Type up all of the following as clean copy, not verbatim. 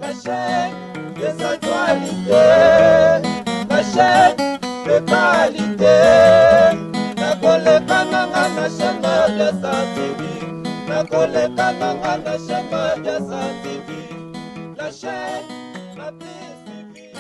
la chaîne des actualités, la chaîne de qualité. La collecte la chaîne de scientifique, la collecte la chaîne de scientifique, la chaîne la plus suivie.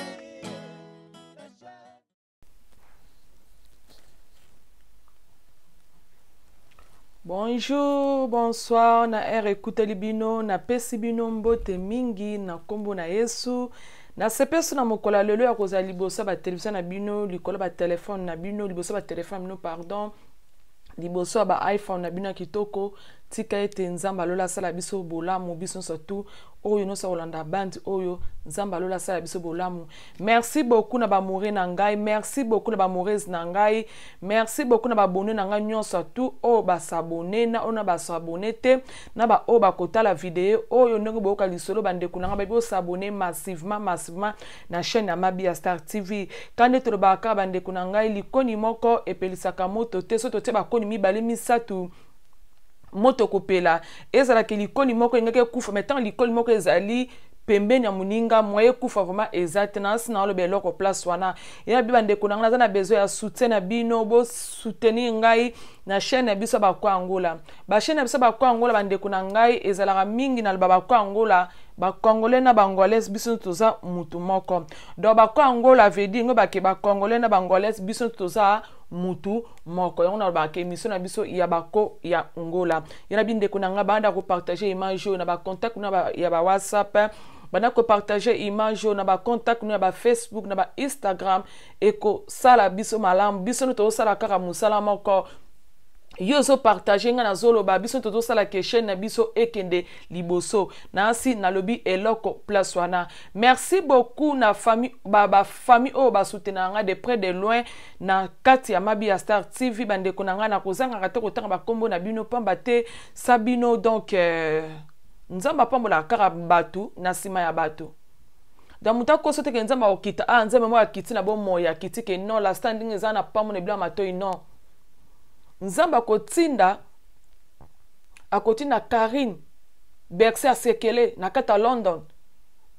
Bonjour, bonsoir, na ere écoute libino, na pesi bino mbote mingi, na kombo na Yesu, na sepesu na mokola lelo ya koza libosa ba television na bino, likola ba telefone na bino, libosa ba telefone bino, pardon, libosa ba iPhone na bino kitoko, tika ete nzamba lola sala biso bolamu, biso surtout, oyo no sa olanda band, oyo nzamba lola sala biso bolamu. Merci beaucoup na ba moure na ngai, merci beaucoup na ba mourez na ngai, merci beaucoup na ba bonne na ngai nyon surtout, o ba s'abonner na ona ba s'abonner te, na ba o ba kota la vidéo, oyo ndenge boka lisolo bande kunanga ba bo s'abonner massivement na chaîne ya Mabia Star TV. Kande to ba ka bande kunanga likoni moko epelisaka moto te, so to te ba koni mibale misatu moto kopela ezala ke likoli moko ngeke kufa metant likoli moko ezali pembeni ya muninga moye kufa vraiment exact na sina lo beloko place wana ya biba ndeko na na besoin ya soutien na bino bo soutenir ngai na chaîne biso ba kwa Angola ba chaîne biso ba kwa Angola bandeko na ngai ezala mingi na ba kwa Angola ba congolais na bangolais biso toza mutu moko do ba kwa Angola vedi ngo ba ke ba congolais na bangolais biso toza mutu moko yango na ba ke mission na biso ya bako ya Angola yana binde kunanga banda ko partager image na ba contact na ba ya ba WhatsApp bana ko partager image na ba contact na ba Facebook na ba Instagram eko sala biso malam biso to sala kaka musala moko yo so partager nga na zolo ba biso to sala ke chaîne na biso ekende liboso na si na lobi eloko place wana. Merci beaucoup na famille ba famille o ba soutenir nga de près de loin na kati ya Mabia Star TV bande konanga na kozanga kate ko tanga ba kombo na bino pamba te sabino donc nzamba pambola kaka batu na sima ya batu da muta ko sote ke nzamba okita nzamba mo akiti na bo moya kiti ke non la standing ezana pambo ne bla matoi non nzamba kotinda akotina Karine Berse asekele na kata London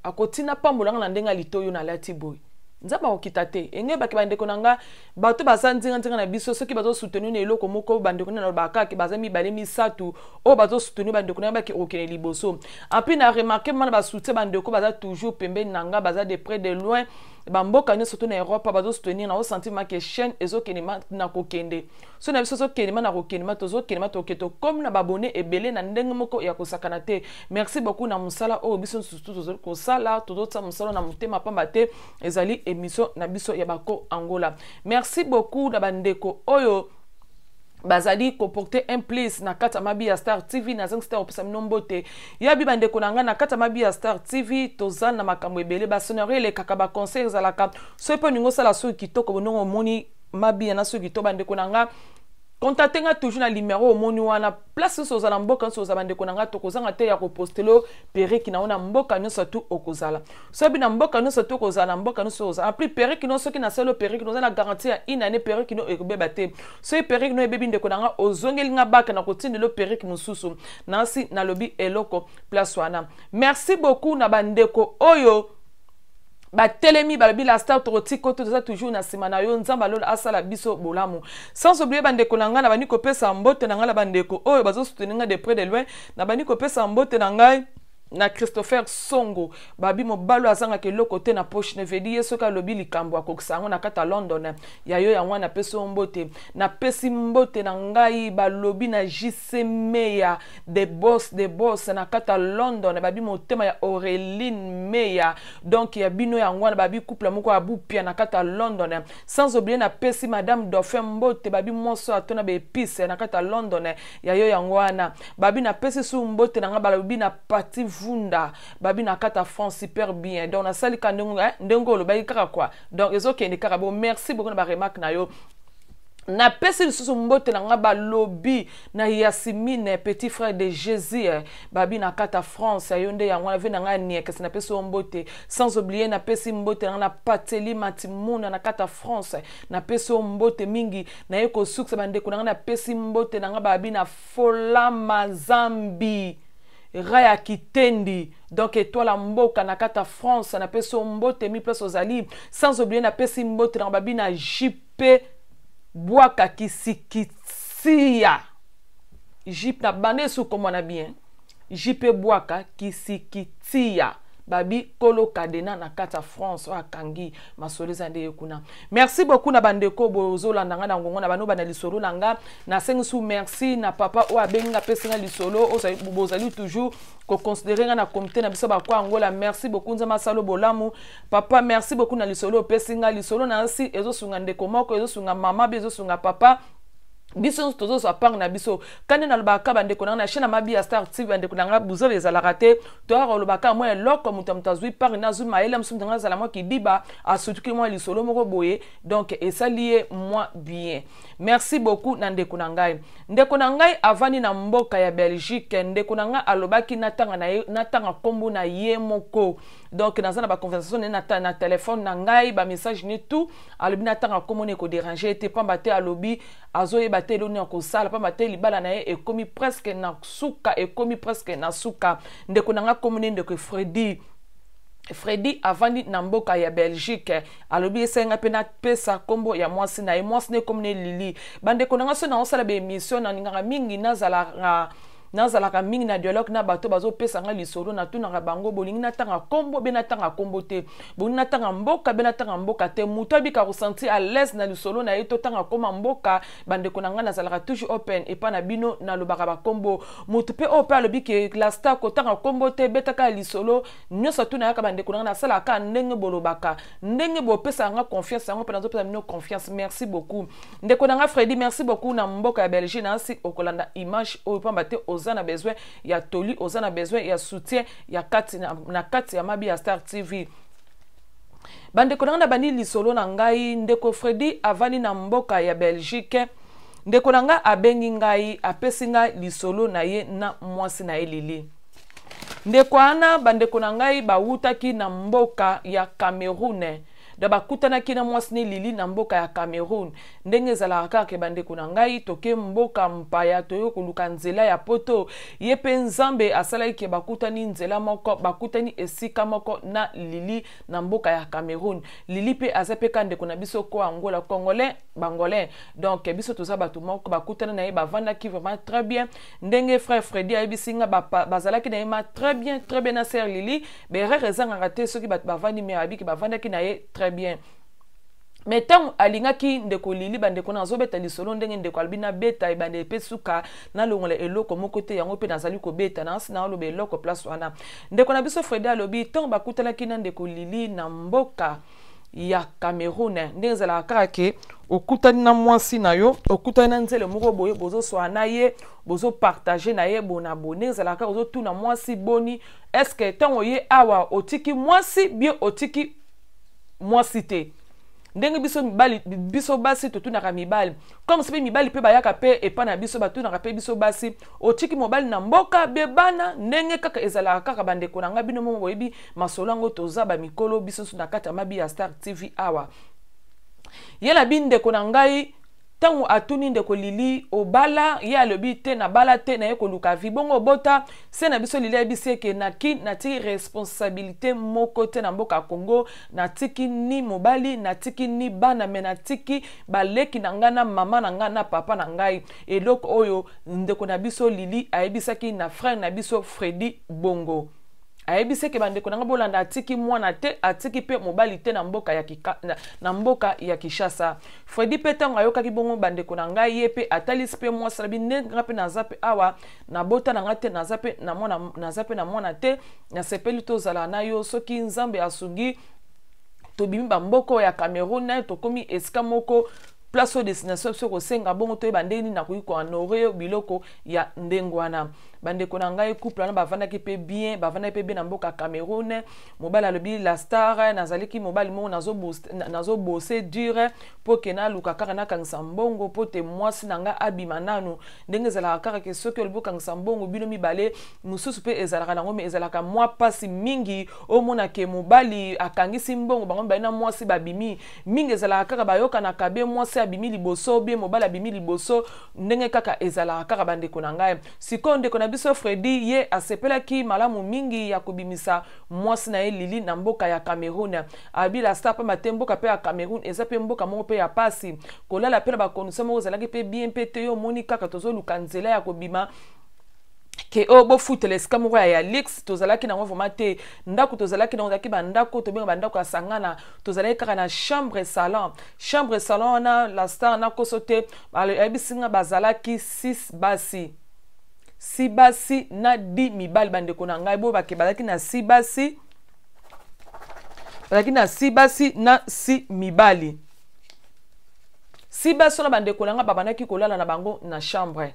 akotina pambola na ndenga litoyo na lati boy nzamba okita te enge baki bandeko nanga bato basanzinga nzinga na biso soki bazo soutenir na eloko moko bandeko na baka ki bazami bale misatu o bazo soutenir bandeko na baki okene liboso api na remarquer mana ba soutien bandeko baza toujours pembeni nanga baza de près de loin bamboka ni surtout na Europe bazo soutenir na o sentiment que chaîne ezo kenema na kokende so na biso so kenema na kokende tozo kenema to keto comme na babone ebele na ndenge moko ya kosakana te. Merci beaucoup na musala o biso surtout tozo kosala tozo tsa musala na mutema pamba te ezali émission na biso ya bako Angola. Merci beaucoup na bandeko oyo bazali ko porter un place na kata Mabia Star TV na zangsta opesa mnombote ya bi bandeko nanga na kata Mabia Star TV tozana na makambo ebele ba sonore le kaka ba conseils za la cap so pe ningo sala so kitoko bonongo moni Mabia na so kitoko bandeko nanga contactez-nga toujours na numéro au moni wana place so za mboka so za bandeko nanga tokozanga te ya ko postelo pereki na ona mboka no surtout okozala so bi na mboka no surtout okozala mboka no so za après pereki no so ki na selo pereki no za na garantie ya une année pereki no ekobeba te so pereki no ebebi ndeko nanga ozongeli nga baka na kotindelo pereki mususu nasi na lobi eloko place wana. Merci beaucoup na bandeko oyo ba telemi ba bila star torotiko to za toujours na simana yo nzamba lolo asala biso bolamu sans oublier bandeko nanga na bani ko pesa mbote nanga la bandeko oyo bazo soutenir de près de loin na bani ko pesa mbote nanga na Christopher Songo babi mobalo azanga ke lokote na poche ne vedi yeso ka lobi likambo akoksango na kata London ya yo ya mwana peso mbote na pesi mbote na ngai ba lobi na JC Meya de boss na kata London babi motema ya Aureline Meya donc ya bino ya ngwana babi couple moko abu pia na kata London sans oublier na pesi madame Dauphin mbote babi monso atona be épice na kata London ya yo ya ngwana babi na pesi su mbote na nga ba lobi na parti Vunda babi na kata France super bien donc na sali kandongo ndengolo bayi kaka quoi donc ezokende kaka bon. Merci beaucoup na ba remarque na yo na pesi lisusu mbote na nga ba lobi na Yasmine petit frère de Jésus babi na kata France ayonde ya ngwana ve na nga nie kesi na pesi mbote sans oublier na pesi mbote na Pateli Matimuna na kata France na pesi mbote mingi na eko sukse bande kuna na pesi mbote na nga babi na Fola Mazambi Raya Kitendi, donc étoile mboka na kata France, na peso mbote mi place ozali, sans oublier na pesi mbote na babi na JP Bwaka Kisikitia. JP na bande sou comme on a bien. JP Bwaka Kisikitia. Babi Kolo Kadena na kata France wa kangi masoleza nde kuna. Merci beaucoup na bandeko bozola nanga na ngongo na bano bana lisolo nanga na sengisu merci na papa o abenga pesinga lisolo o bozali toujours ko considérer na comité na biso ba kwa Angola. Merci beaucoup nzama salo bolamu papa, merci beaucoup na lisolo pesinga lisolo na si ezo sunga ndeko moko ezo sunga mama bezo sunga papa biso tozo so apang na biso kane na lobaka bandeko na chaîne mabi ya Star TV bandeko na buzo les alaraté to ara lobaka moi loko mutamtazui par na zuma ele msum nga zala moi ki diba asutuki moi lisolo moko boye donc et ça lié moi bien. Merci beaucoup na ndeko na ngai avani na mboka ya Belgique ndeko na nga alobaki natanga kombo na ye moko donc dans ba conversation na téléphone na ngai ba message ni tout alobi natanga kombo ne ko déranger te pamba te alobi azoye batelo ni ko sala pamba te libala na ye ekomi presque na suka ndeko na nga kombo ne ndeko Freddy avandi na mboka ya Belgique alobi esenga pena pesa kombo ya mwasi na ye mwasi ne komne Lili bandeko na nga so na osala be émission na nganga mingi nazalaka mingi na dialogue na bato bazo pesa nga lisolo na tuna bango bolingi na tanga kombo be na tanga kombo te bolingi na tanga mboka be na tanga mboka te muto abika ressentir à l'aise na lisolo na yeto tanga koma mboka bandeko na nga nazalaka toujours open et pas na bino na lobaka ba kombo muto pe ope alobi ke la star ko tanga kombo te betaka lisolo nyoso tuna yaka bandeko na nga sala ka ndenge bolobaka ndenge bo pesa nga confiance ngo pe na zo pesa mino confiance. Merci beaucoup ndeko na nga Freddy, merci beaucoup na mboka ya Belgique na si okolanda image o pamba te ozana besoin ya toli ozana besoin ya soutien ya kati na kati ya mabi ya Star TV bandeko na bani lisolo na ngai ndeko Freddy avani na mboka ya Belgique ndeko na nga abengi ngai apesi ngai lisolo na ye na mwasi na ye Lili ndeko ana bandeko na ngai bawutaki na mboka ya Cameroun da bakutana kina mwasi ni Lili na mboka ya Cameroun ndenge zalaka ke bandeko na ngai toke mboka mpaya toyo koluka nzela ya poto yepe nzambe asala ke bakutani nzela moko bakutani esika moko na Lili na mboka ya Cameroun. Lili pe azape kandeko na biso ko Angola congolais bangolais donc biso toza batu moko bakutana na ye bavanda ki vraiment très bien ndenge frère Freddy abisinga bazalaki na yema très bien na sœur Lili be rezanga raté soki bat bavandi me abiki bavanda ki na ye très bien. Mais tant alingaki ndeko Lili bandeko na zobeta lisolo ndenge ndeko albina beta ibande pesuka na longole eloko moko te yango pe nazali ko beta na sina lobe eloko place wana ndeko na biso Freddy alobi tant bakutala kina ndeko Lili na mboka ya Cameroun ndenge zala kake okutani na mwasi na yo okutani na nzele moko boye bozo soana ye bozo partager na ye bona abonné zala kaka ozo tuna mwasi boni est-ce que tant oye awa otiki mwasi bien otiki mwasi te ndenge biso basi totunaka mibali comme sepe mibali pe bayaka pe epa na biso batunaka pe biso basi otiki mobali na mboka bebana ndenge kaka ezalaka kaka bandeko na nga bino momo boyebi masolo yango toza bamikolo biso na kati ya mabi ya Star TV awa yela bindeko na ngai tango atuni ndeko Lili obala ye alobi te na bala te na ye koluka vi bongo bota se na biso Lili abisi ke nati responsabilité moko te na mboka Congo natiki ni mobali natiki ni bana me natiki baleki na nga na mama na nga na papa na ngai eloko oyo ndeko na biso Lili ayebisaki na frère na biso Freddy bongo ayebise ke bandeko nanga bolanda atiki mwana te atiki pe mobali te na mboka ya Kishasa. Freddy pe tango ayokaki bongo bandeko nanga ye pe atalisi pe mwa salabi nenga pe nazape awa na bota nanga te nazape na mwana te na sepeli to zala na yo soki nzambe asungi tobimi ba mboko ya Cameroun tokomi esika moko place au destination sur ko senga bongo to bandeni na ko honorer biloko ya ndengwana bandeko na ngai couple na bavanda ki pe bien bavanda pe bien na mboka Cameroun mobali alobi la star nazaliki mobali mo nazo bosser dur pour que na luka kaka na kangisa mbongo po te mwasi na nga abima nanu ndenge zala kaka ke soki olobi kangisa mbongo bino mibale mususu pe ezalaka nango me ezalaka mwa pasi mingi omona ke mobali akangisi mbongo bango ba na mwasi babimi mingi ezalaka kaka bayoka na kabe mwasi abimi liboso bien mobali abimi liboso ndenge kaka ezalaka kaka bandeko na ngai siko ndeko na na biso Freddy ye asepelaki malamu mingi ya kobimisa mwasi na ye Lili na mboka ya Cameroun. Abi la star pa matin mboka pe ya Cameroun eza pe mboka moko pe ya pasi. Kolala pe ba konisa moko zalaki pe bien pe te yo moni kaka tozo luka nzela ya kobima ke obo futele sika moko ya Lix tozalaki nango vraiment te ndako tozalaki nango zaki bandako to benga bandako ya sangana tozalaki kaka na chambre salon na la star na kosote abisinga bazalaki 6 basi 6 basi na 10 mibali bandeko na ngai bo bake bazalaki na 6 basi na 6 mibali 6 basi na bandeko na ngai babandaki kolala na bango na chambre.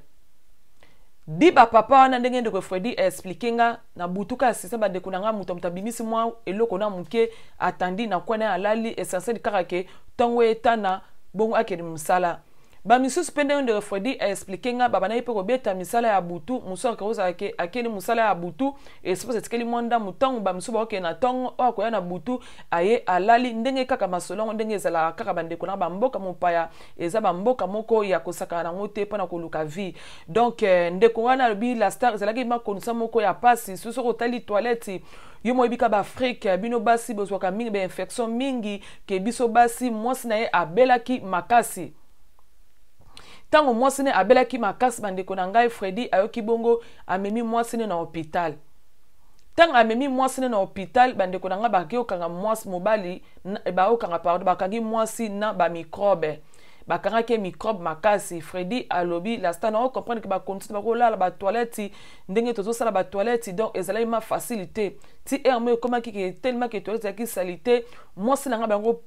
Di ba papa wana ndenge ndeko Freddy expliquinga na butuka asisa ba dekunanga muto mutabimisi mwa eloko na muke atandi na kwana alali essentiel kaka ke tongo etana bongo akeli musala ba misusu pende ndeko Freddy expliquinga baba na ipe kobeta misala ya butu muso kaoza ke akeli musala ya butu et suppose etikeli monda mutango ba misusu ba na tongo akoya na butu aye alali ndenge kaka masolongo ndenge ezala kaka bandeko na bamboka mopaya eza bamboka moko ya kosaka na ngote pona koluka vie donc ndeko wana lobi la star ezalaki makonisa moko ya pasi susu kotali toilette yo mo ebika ba Afrique bino basi bozwaka mingi ba infection mingi ke biso basi mwasi na ye abelaki makasi. Tango mwasi ne abelaki makasi bandeko na ngai Freddy ayoki bongo amemi mwasi ne na hôpital. Tango amemi mwasi ne na hôpital bandeko na ngai bakiyokanga mwasi mobali bakangi mwasi na ba microbe. Bakanga ke microbe makasi Freddy alobi la star na comprendre que ba continue bakolala ba toilette ndenge tozo sala ba toilette donc ezala ma facilité ti erme comment ki tellement que toilette ki salité mwasi na ngai bango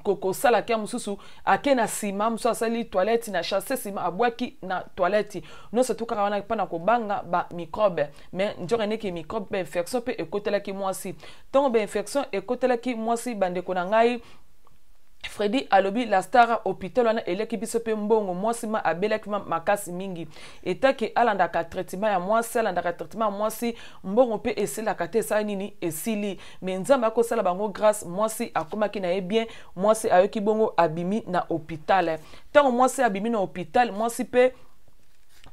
koko sala kia mususu ake na sima musu asali toilette na chasse sima abwaki na toilette no se tuka wana pa na kobanga ba microbe mais njore ne ki microbe ba infection pe ekotela ki mwasi tongo ba infection ekotela ki mwasi bandeko na ngai Freddy alobi la star hôpital wana eleki biso pe mbongo mwasi ma abelaki makasi mingi etake alandaka traitement ya mwasi alandaka traitement ya mwasi mbongo pe eselaka te sa nini esili mais nzamba akosala bango grâce mwasi akomaki na ye bien mwasi ayoki bongo abimi na hôpital tango mwasi abimi na hôpital mwasi pe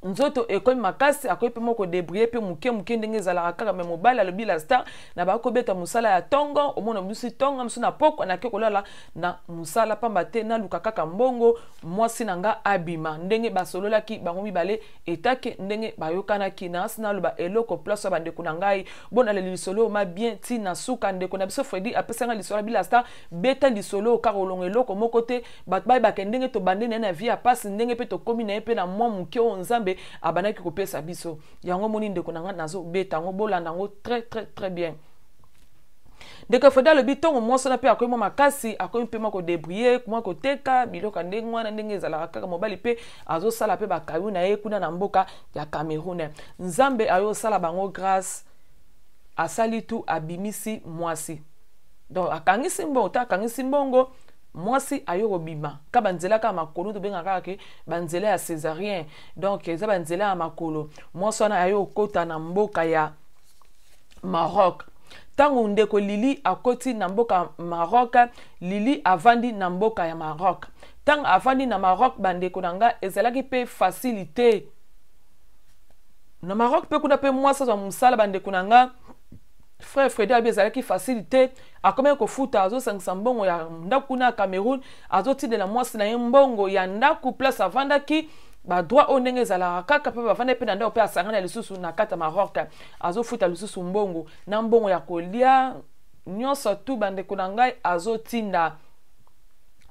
nzoto ekomi makasi akoyi pe moko débrouiller pe muke ndenge ezalaka kaka me mobali alobi la star na bakobeta musala ya tongo omona musi tongo musu na poko na ke kolala na musala pamba te na luka kaka mbongo mwasi nanga abima ndenge basololaki bango mibale etake ndenge bayokanaki na asina loba eloko place bandeko na ngai bona le lisolo ma bien ti na suka ndeko na biso Freddy apesanga lisolo bi la star beta lisolo kaka olongo eloko moko te bat bai bakendenge to bandene na vie ya passe ndenge pe to komi na pe na mwa muke o nzambe abanaki kopesa biso yango moni ndeko nanga nazo beta ngo bolanda ngo très bien ndeko Freddy le bitongo mwasi na pe akoyi makasi akoyi pe moko débrouiller kuma ko teka biloko ndenge wana ndenge ezalaka kaka mobali pe azo sala pe bakayu na ye kuna na mboka ya Cameroun nzambe ayo sala bango grâce asali tu abimisi mwasi donc akangisi mbongo ta akangisi mbongo mwasi ayo kobima ka banzela ka makolo to benga kaka ke banzela ya césarien donc eza banzela ya makolo mwasi wana ayo kota na mboka ya Maroc tango ndeko Lili akoti na mboka Maroc Lili avandi na mboka ya Maroc tango avandi na Maroc bandeko nanga ezalaki pe facilité na Maroc pe kuna pe mwasi za musala bandeko nanga frère Freddy abi ezalaki facilité akomeki kofuta azosangisa mbongo ya ndako na Cameroun azotidela mwasi na ye mbongo ya ndako place avandaki badroit o ndenge ezalaka kaka mpe bavanda pe na ndako mpe asangana lisusu na kati ya Maroc azofuta lisusu mbongo na mbongo ya kolia nyonso tu bandeko na ngai azotinda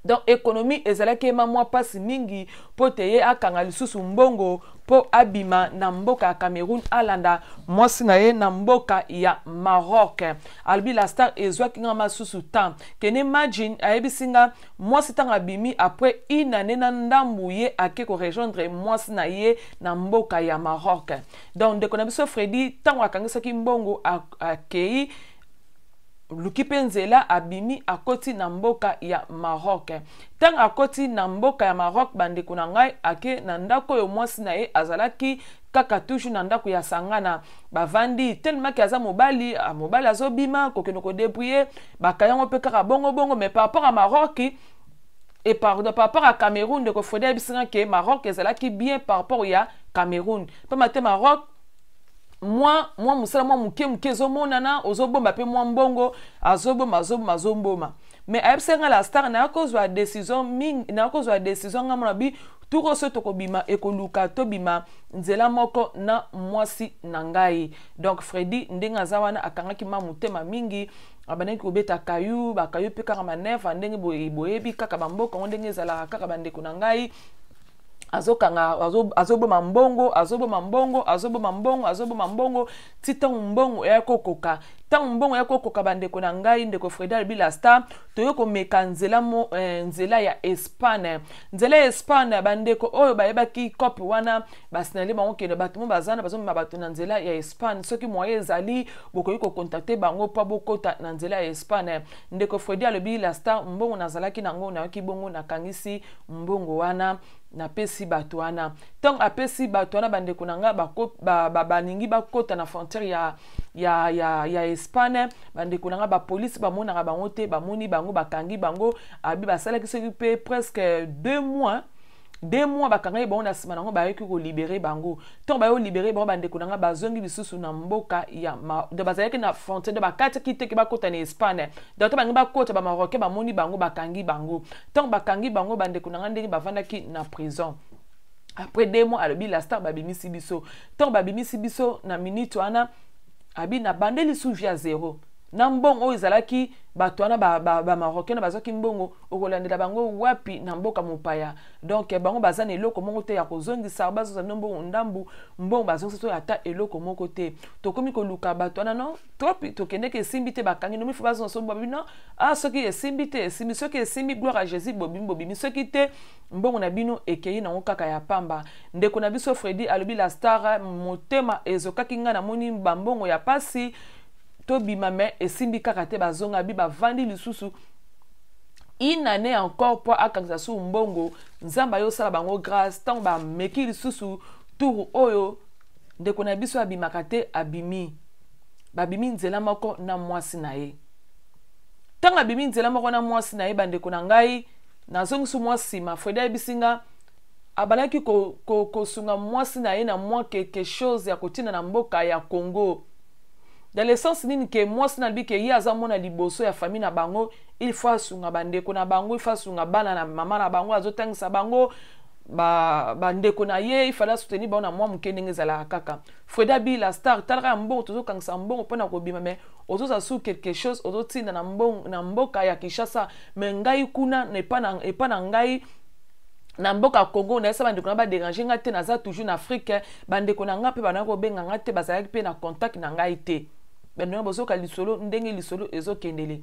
donc économie ezalaki ema mwa pasi mingi po te ye akanga lisusu mbongo po abima na mboka ya Cameroun alanda mwasi na ye na mboka ya Maroc albi la star ezwaki nga masusu temps kene imagine ayebisinga mwasi tanga abimi après une année na ndambu ye ake ko rejoindre mwasi na ye na mboka ya Maroc donc ndeko na biso Freddy tango akangisaki mbongo akei luki pe nzela abimi akoti na mboka ya Maroc tanga akoti na mboka ya Maroc bandeko na ngai ake na ndako yo mwasi na ye azalaki kaka toujours na ndako ya sangana bavandi tellement que aza mobali azobima kokeno ko débrouiller bakayango pe kaka bongo mais par rapport à Maroc et par rapport à Cameroun de Freddy bisinga ke Maroc ezalaki bien par rapport ya Cameroun pa maté Maroc moi musala moi muke ezomonana ozobomba pe moi mbongo azomboma mais ayebisa la star na kozwa décision mingi na kozwa décision ngamona bi turo so tokobima ekoluka tobima nzela moko na mwasi na ngai. Donc Freddy ndenge aza wana akangaki motema mingi abaneki kobeta kayu bakayu pe kaka manefa ndenge boyebi kaka bamboka ndenge ezalaka kaka bandeko na ngai azoboma mbongo ti ntango mbongo eyakokoka bandeko na ngai ndeko Freddy alobi la star toyo komeka nzela ya Espagne bandeko oyo bayebaki kope wana basinale bango kende bato mo bazana bazomema bato na nzela ya Espagne soki moye ezali bokoki kokontakte bango mpo bokota na nzela ya Espagne. Ndeko Freddy alobi la star mbongo nazalaki nango nayoki bongo nakangisi mbongo wana na pesi bato wana ntango apesi bato wana bandeko na nga baningi bakota na frontière ya Espagne bandeko na nga bapolisi bamonaka bango te bamoni bango bakangi bango abi basalaki soki pe presque 2 mois bakanga bango na nsima nango bayoki kolibere bango ntango bayo libere bango bandeko na nga bazongi lisusu na mboka ya bazalaki na frontière de bakatiaki teke bakota na Espagne donc bango bakota bamarocain bamoni bango bakangi bango ntango bakangi bango bandeko na nga ndenge bavandaki na prison. Après 2 mois alobi la star babimisi biso ntango babimisi biso na minute wana abi na bandeli sous via 0 na mbongo oyo ezalaki bato wana bamarocain bazwaki mbongo okolandela bango wapi na mboka mopaya. Donc bango baza na eloko moko te ya kozongisa bazoza mbongo ndambu mbongo bazongisa to ata eloko moko te tokomi koluka bato wana no trop tokendeke esimbi te bakangi no mifu bazonga bobi no soki esimbi te esimbi soki esimbi gloire à Jésus bobimi soki te mbongo na bino ekei nango kaka ya pamba. Ndeko na biso Freddy alobi la star motema ezokaki nga na moni bambongo ya pasi tobima me esimbi kaka te bazonga bi bavandi lisusu une année encore pour akangisa su mbongo nzamba yo sala bango grâce tant ba meki lisusu tour oyo ndeko na biso abimaka te abimi babimi nzela moko na mwasi na ye tanga abimi nzela moko na mwasi na ye bandeko na ngai nazongisu mwasi ma Freddy abisinga abalaki kosunga mwasi na ye na mwa quelque chose ya kotina na mboka ya Congo. Dans le sens nini ke mwasi na bike ye aza mona liboso ya famille na bango il faut asunga bandeko na bango il faut asunga bana na mama na bango azotangisa bango bandeko na ye il fallait soutenir bango na mwa moke ndenge ezalaka kaka. Freddy abi la star talaka mbongo tozokangisa mbongo mpona kobima me ozoza su quelque chose ozotinda na mboka ya Kinshasa me ngai kuna epa na ngai na mboka Congo na esa bandeko na ba déranger nga te naza toujours na Afrique bandeko na nga pe bana ko benga nga te bazalaki pe na contact na ngai te beno bozoka lisolo ndenge lisolo ezokendele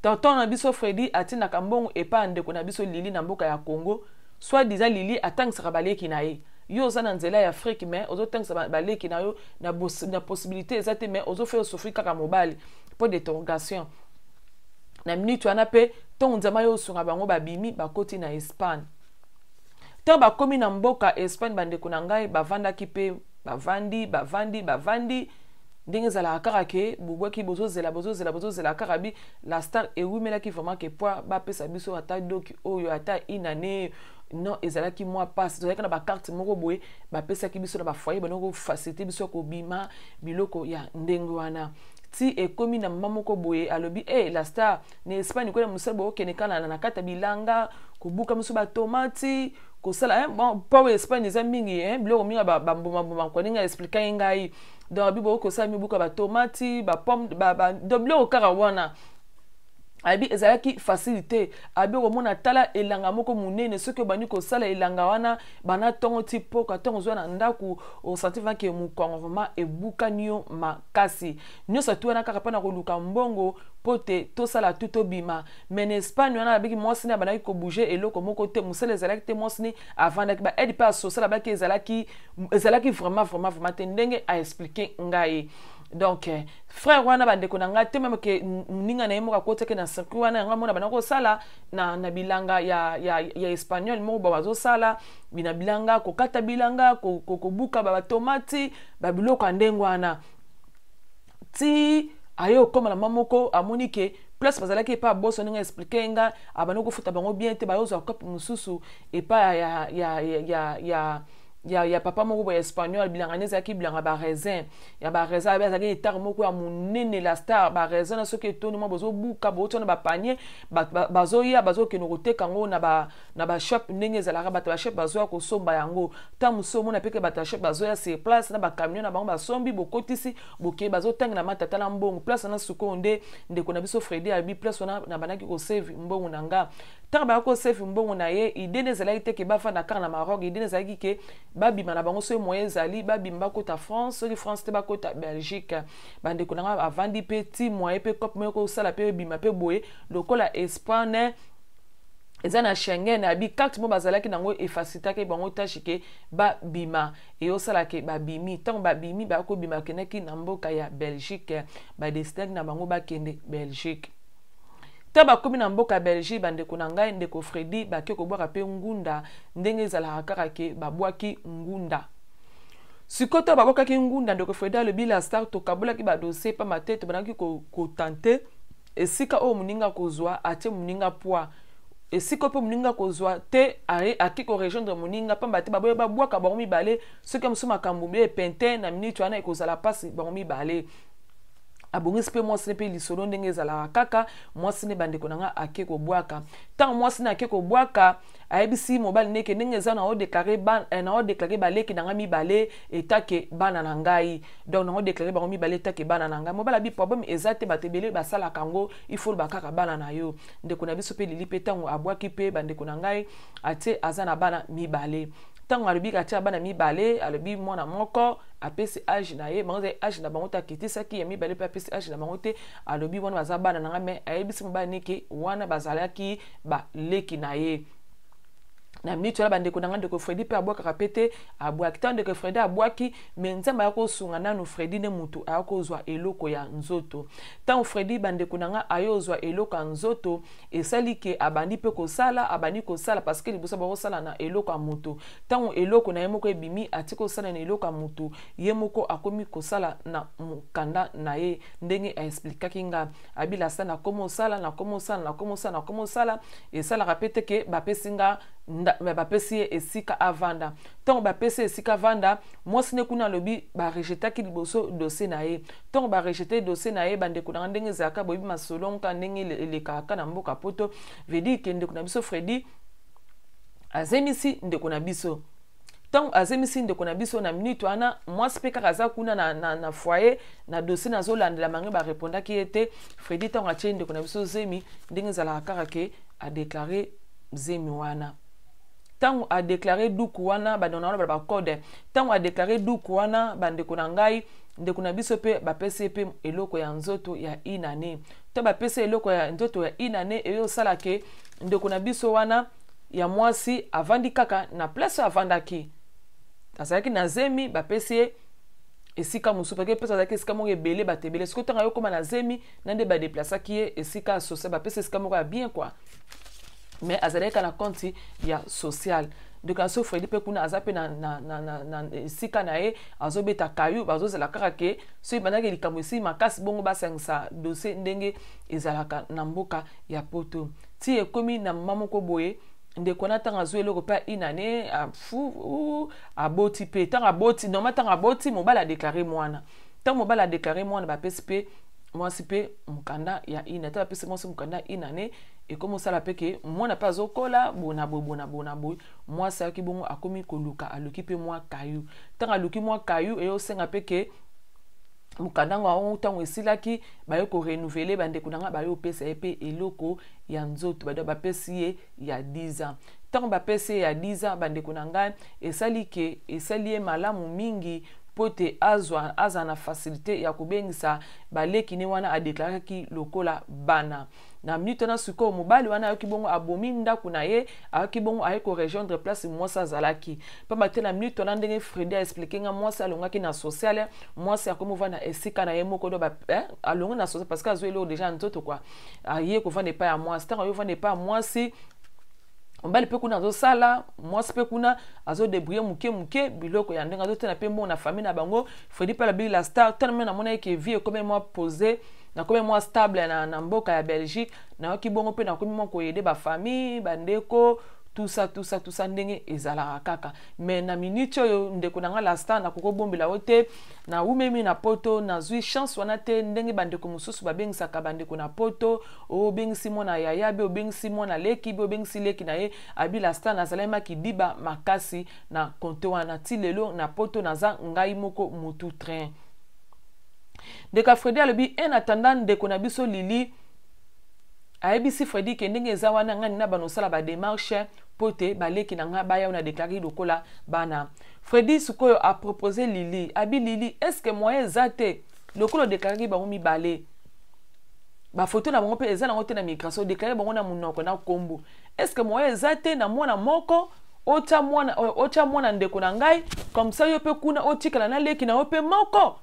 tonton na biso Freddy atinaka mbongo epa ndeko na biso Lili na mboka ya Congo soit disant Lili atangisaka baleki na ye yo oza na nzela ya Afrique mais ozotangisa baleki na yo na possibilité ezate mais ozofela souffrir kaka mobali pour d'interrogation na minute wana pe ton nzama yo sunga bango babimi bakoti na Espagne tant bakomi na mboka Espagne bandeko na ngai bavandaki pe bavandi ndenge ezalaka kaka ke bubwaki bozozela kaka bi la star ewumelaki vraiment ke poa bapesa biso ata doki oyo ata inane non ezalaki mwa passe tozalaki na bakarte moko boye bapesaki biso na bafoyer banoko facilité biso kobima biloko ya ndenge wana ti ekomi na mama moko boye alobi la star na Espagne kona musala bokende kana na kata bilanga kobuka miso ba tomati kosala bon pour Espagne eza mingi biloko mingi bamboma koninga expliquer ngai donc bibo kosala mibuka ba tomati ba pomme ba biloko kaka wana abi ezalaki facilité abi omona tala elanga moko munene soki bani ko sala elanga wana bana tongo tipo ka tongo zwana ndaku o sentir que mukongo vraiment ebuka nio makasi nyo sa tuana kaka pana koluka mbongo pote to sala tuto bima mais en Espagne wana abiki mwasi na bana ko bouger eloko moko te musele ezalaki te mwasi avant que ba aide pas social ba ke ezalaki vraiment tendenge a expliquer ngai. Donc frère wana bandeko na nga te même que ninga na yemo ka koteke na circuit wana nga mona banako sala na bilanga ya espagnol mo ba bazo sala bina bilanga ko kata bilanga ko buka ba tomati ba biloko andengo wana ti ayo koma na mamoko amonike plus bazalaki pa boso ninga expliquer nga abanoko futa bango bien te ba yozo kopi mususu et pa ya ya papa moko ya espagnol bilanga neza ki bilanga ba raisin ya ba raisin ba zaki etar moko ya munene la star ba raisin na soki etoni mo bozo buka bo tona ba panier bazo ya bazo ke no koteka ngo na ba shop ndenge ezalaka bato ba shop bazo ya kosomba yango ta musomo na peke bato shop bazo ya se place na ba camion na bango basombi bokotisi boke bazo tanga na matata na mbongo place na suko nde ndeko na biso Freddy abi place na banaki ko save mbongo nanga ta ba ko save mbongo na ye idée ezalaki te ke ba fa na car na Maroc idée ezalaki ke babima na bango so moyen ezali babimba kota France soki France te bakota Belgique bandeko nanga avandi pe ti moyen pe cop moko sala pe bima pe boye lokola Espagne eza na Schengen abi carte mo bazalaki nango efacitaki bango tashike babima e osala ke babimi tant babimi ba ko bima keneki na mboka ya Belgique ba destination na bango bakende Belgique ta bakomi na mboka Belgique bandeko na ngai ndeko Freddy bake kobwaka pe ngunda ndenge ezalaka kaka ke babwaki ngunda sikoto babwakaki ngunda ndeko Freddy alobi la star tokabolaki badossier pa matete banaki kotante esika oyo moninga kozwa atie moninga poids esika pe moninga kozwa te aki ko rejoindre moninga pamba te baboye babwaka bango mibale soki mosu makambo be pente na minute wana ekozala pasi bango mibale abongisi pe mwasi pe lisolo ndenge ezalaka kaka mwasi ne bandeko nanga ake kobwaka tant mwasi na ake kobwaka ayebisi mobali neke ndenge eza na odeklare baleki nanga mibale etake bana na ngai donc na odeklare bango mibale etake bana na ngai mobali abi problème eza te bato ebele basalaka yango ifo bakaka bana na yo ndeko na biso pe lili pe ntango abwaki pe bandeko na ngai atie aza na bana mibale tango alobi katia bana mibale alobi mwana moko apesi age na ye bango age na bango ta kitisaki ya mibale pe apesi age na bango te alobi wana baza bana nanga me ayebisi mobali neke wana bazalaki baleki na ye na minute la bandeko nanga ndeko Freddy pe abwaka pete abwaki tant ndeko Freddy abwaki mais nzamba ya kosunga nanu Freddy ne mutu akozwa eloko ya nzoto tant Freddy bandeko nanga ayozwa eloko ya nzoto esali ke abandi pe kosala abandi kosala parce que libosa ba kosala na eloko ya mutu tant eloko na yemoko ebimi atiko sala na eloko ya mutu yemoko akomi kosala na mukanda na ye ndenge a expliquer nga abila sana komo sala na komo sala na komo sala na komo sala esala rapete ke bapesinga bapesi esika avanda tant bapesi esika avanda mwasi ne kuna lobi ba rejetaki liboso dossier na ye tant ba rejeter dossier na ye bandeko na ndenge ezalaka boyebi masolonka ndenge elekaka na mboka poto vedi ke ndeko na biso Freddy azemisi ndeko na biso tant azemisi ndeko na biso na minute wana mwasi pe kaka aza kuna na foyer na dossier na zolandela mange ba répondaki ete Freddy tant atie ndeko na biso zemi ndenge ezalaka kaka ke a déclarer zemi wana tango a déclaré duku wana badona wana ba code tango a déclaré duku wana bandeko na ngai ndeko na biso pe bapesi pe eloko ya nzoto ya inane to bapesi eloko ya nzoto ya inane eyo sala ke ndeko na biso wana ya mwasi avandi kaka na place avandaki azalaki na zemi bapesi esika musu parce que pesa azalaki esika moko ebele batebele siko tanga yo koma na zemi nande ba déplaçaki ye esika social bapesi esika moko ya bien quoi mais azaleka na compte ya social donc aso Freddy pe kuna azape na sika na ye azobeta kayu bazozela kaka ke so ibandaki likambo esi makasi bongo basangisa dossier ndenge ezalaka na mboka ya poto ti ekomi na mama moko boye ndeko na tanga zo eloko pa inane aboti pe tanga aboti normal tanga aboti mobala déclarer mwana tant mobala déclarer mwana bapesi pe mwasi pe mukanda ya ina ta pesi mwasi mukanda inane et comme ça la peke mwana pa zokola bona bo mwasi aki bongo akomi koluka aluki pe mwa kayu tanga aluki mwa kayu e osenga peke mukanda ngo tango esilaki bayo ko renouveler bandeko nanga bayo pesa pe eloko ya nzoto bado bapesi ye ya 10 ans tango bapesi ya 10 ans bandeko nanga esali malamu mingi pote aza na facilité ya kubengisa baleki ne wana a déclarer ki lokola bana na minute na suko mobali wana ayoki bongo abomi ndako na ye ayoki bongo ayeko rejoindre place mwasi azalaki pamba te na minute na ndenge Freddy a expliqué nga mwasi alongaki na social mwasi akomovana na esika na ye moko do alonga na social parce que azweli déjà nzoto quoi aye kovanda epai ya mwasi ntango ayo vanda epai ya mwasi mbali pe kuna azosala mwasi pe kuna azodebrouiller muke biloko ya ndenge azotena pe mbo na famille na bango Freddy pe la la star tellement na mona ke vie comme moi posé na comme moi stable na mboka ya Belgique na yoki bongo pe na komi mo ko aider ba famille bandeko tout ça ndenge ezalaka kaka. Mais na minute oyo ndeko nanga la star na koko bombela ote na umemi na poto na zui chance wana te ndenge bandeko mususu babengisaka bandeko na poto o bengisi mona yaya be o bengisi mona leki be o bengisi leki na ye abi la star na zalema kidiba makasi na konte wana ti lelo na poto naza ngai moko mutu train. Ndeka Fredi alobi en attendant ndeko na biso Lili ayebisi Fredi ke ndenge eza wana ngani na banosala ba démarche pote baleki na nga baya na déclaré lokola bana. Fredi sukoyo a proposé Lili abi Lili est-ce que moyen zate lokolo déclaré bango mibale ba photo na bango pe eza na ngote na migration déclaré bango na munoko na kombo est-ce que moyen zate na mwana moko ocha mwana ndeko na ngai comme ça yo pe kuna otikala na leki na yo pe moko.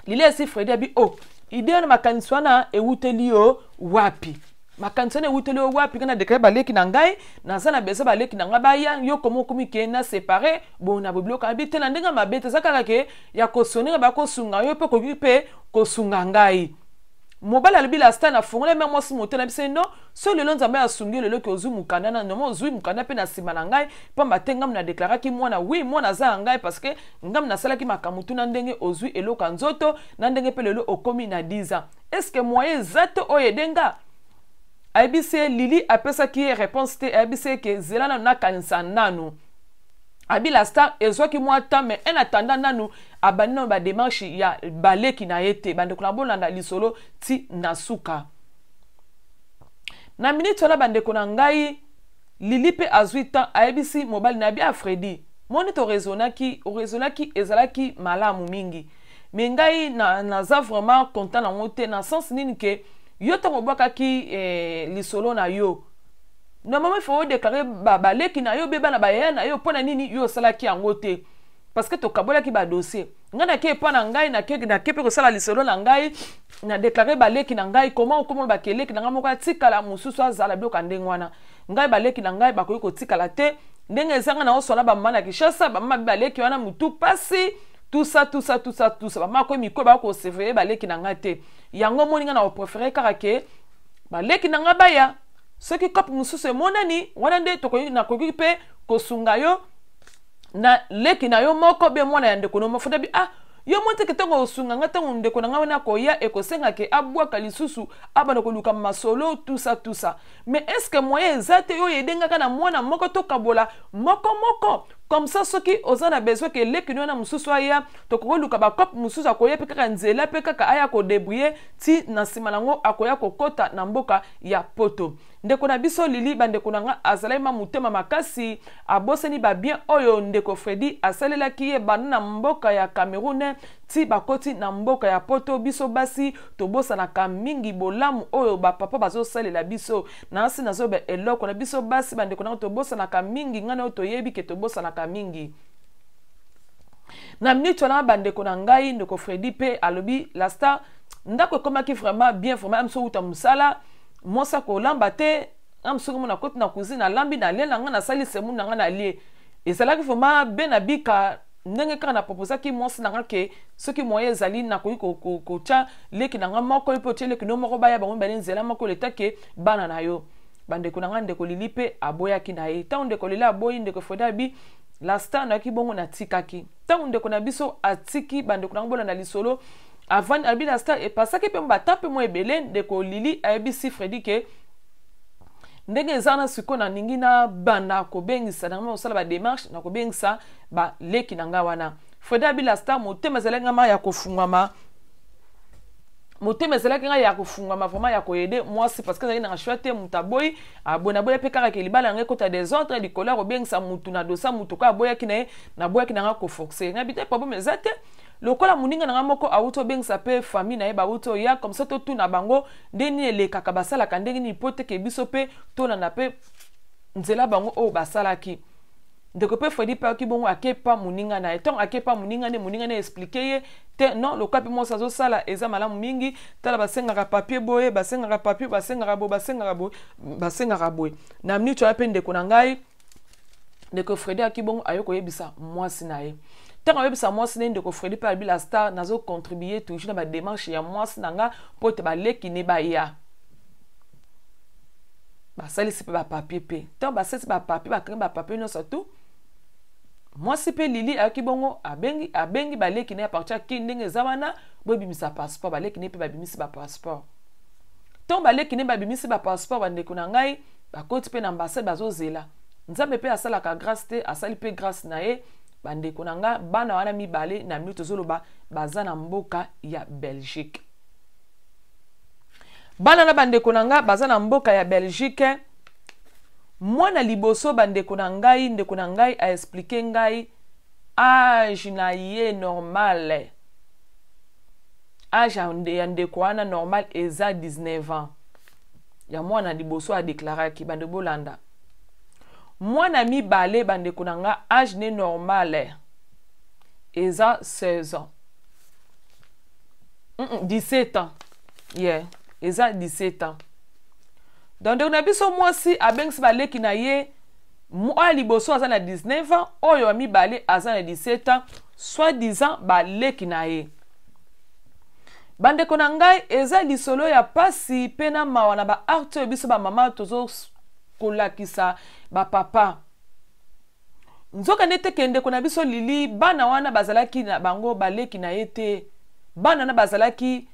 Lili esi Fredi abi oh idée na makanisi wana ewuteli yo wapi makanisi wana ewuteli yo wapi kana déclaré baleki na ngai na sana beza baleki na ngai baya yo komo komike na séparé bon na biblioka abi te na ndenga mabete zakaka ke ya kosonenga ba kosunga yo pe koki pe kosunga ngai. Mobala alobi la star na fongole même moi si moto na bise no so lelo nzambe asungi lelo ke ozu mukanda na no ozui mukanda pe na sima na ngai pamba te ngam na déclarer ki mwana oui mwana za ngai parce que ngam na sala ki makamutu na ndenge ozui eloka nzoto na ndenge pe lelo okomi na 10 ans. Est-ce que moyen zato oyedenga abise Lili apesa ki réponse te abise ke zelana na kanisa nanu abi la star ezwaki mwa temps mais en attendant nanu abanino ba démarche ya baleki na yete bandeko na bolanda lisolo ti nasuka na minute wana bandeko na ngai Lili pe azwi temps ayebisi mobali na bia Fredi moni to raisonnaki ezalaki malamu mingi mais ngai naza vraiment content na ngote na sens nini ke yo to bobakaki lisolo na yo normalement il faut déclarer baleki na yo beba na bayaya na yo pona nini yo salaki yango te parce que to kabola ki ba dossier ngana ke pona ngai na ke pe ko sala lisolo na ngai na déclarer baleki na ngai comment okomo ba keleki na ngamoko atikala mususu azala bloka ndengwana ngai baleki na ngai bakoyi ko tikala te ndenge ezanga na osola ba mama na Kishasa ba mama baleki wana mutu pasi tout ça ba mama ko miko ba ko surveiller baleki na ngai te yango moninga na préférer karake baleki na ngai baya ce qui cop mususu monani wana nde tokoyi na koki pe kosunga yo na leki na yo moko be mwana ya ndeko no mafuta bi ah yo monte ke tango osunga ngata ndeko na ngawana ko ya ekosenga ke abwaka lisusu abana ko luka masolo tout ça mais est-ce que moyen zate yo yedenga kana mwana moko to kabola moko comme ça soki ozana besoin ke leki no na mususu aya to ko luka ba cop mususu akoye pe kaka nzela pe kaka aya ko débrouiller ti na simalango akoya ko kota na mboka ya poto. Ndeko na biso Lili bandeko na nga azalema mutema makasi aboseni ba bien oyo ndeko Fredi asalelaki ye bana na mboka ya Cameroun ti bakoti na mboka ya poto biso basi tobosa na kamingi bolamu oyo ba papa bazo salela biso na asi nazo be eloko na biso basi bandeko na tobosa na kamingi ngana oyo toyebi ke tobosa na kamingi na minute na bandeko na ngai ndeko Fredi pe alobi la star ndako komaki vraiment bien vraiment amso uta musala mosa ko lamba te am sugu na koti na cuisine na lambi na lela nga na sali semu na nga na lie ezalaki vraiment ben abika ndenge kana proposa ki mosa na nga ke soki moye ezali na ko cha leki na nga moko ipo chele kino moko baya bango bali nzela moko leta ke bana na yo bandeko na nga ndeko Lili pe aboya ki na ye ta ndeko Lili aboyi ndeko Fredi bi la star na ki bongo na tikaki ta ndeko na biso atiki bandeko na bola na lisolo avant albi la star et pasaki pe mbata pe mo ebele ndeko Lili ayebisi Fredi ke ndenge ezana siko na ningi na banda ko bengisa na mo sala ba démarche na ko bengisa ba leki na nga wana Fredi abi la star motema zelenga ma ya kofungama motema zelenga nga ya kofungama vraiment ya ko aider moi c'est parce que na nga choite mutaboy abona boya pe kaka ke libala nga kota des autres di colère ko bengisa mutu na dosa mutu ka boya ki na boya ki na nga ko forcer nga bité problème ezate lokola muninga na moko auto bengisa pe famille na ye ba auto ya comme ça to tuna bango ndeni ele kaka basala ka ndenge ni pote ke biso pe to na pe nzela bango o basala ki ndeko pe Fredi pa ki bongo akepa muninga na eton akepa muninga ne expliquer ye te non lokola pe mo sazo sala eza malamu mingi tala basenga papier boye basenga papier basenga boye na minute ya pe ndeko na ngai ndeko Fredi akibongo ayoko yebisa mwasi na ye tant yebisa mwasi na ndeko Fredi pa la star nazo contribuer toujours na ba démarche ya mwasi nanga po te baleki ne ba ya basalisi pe ba papier pe tant basalisi ba papier bakangi ba papier nyonso tout mwasi pe Lili ayaki bongo abengi baleki na partir ki ndenge eza wana bobimisa passeport baleki ne pe babimisi ba passeport tant baleki ne babimisi ba passeport bandeko na ngai bakoti pe na ambassade bazozela nzambe pe asalaka grâce te asali pe grâce na ye bandeko na nga bana wana mibale na minute zoloba baza na mboka ya Belgique. Bana na bandeko na nga baza na mboka ya Belgique. Mwana liboso bandeko na ngai a expliqué ngai âge na ye normal. Âge ya ndeko wana normal eza 19 ans. Ya mwana liboso a déclaré ki bande bolanda. Mwana mibale bandeko na nga âge ne normal eza 16 ans. 17 ans. Yeah, eza 17 ans. Donc on a biso mwasi abengisi baleki na ye mwa liboso aza na 19 ans, oyo mibale aza na 17 ans, soit disant baleki na ye. Bandeko na ngai eza lisolo ya pasi pena mawa na ba arte biso ba mama tozo kolakisa ba papa. Nzoka nete kende kona biso Lili bana wana bazalaki na bango baleki na ye te. Bana na bazalaki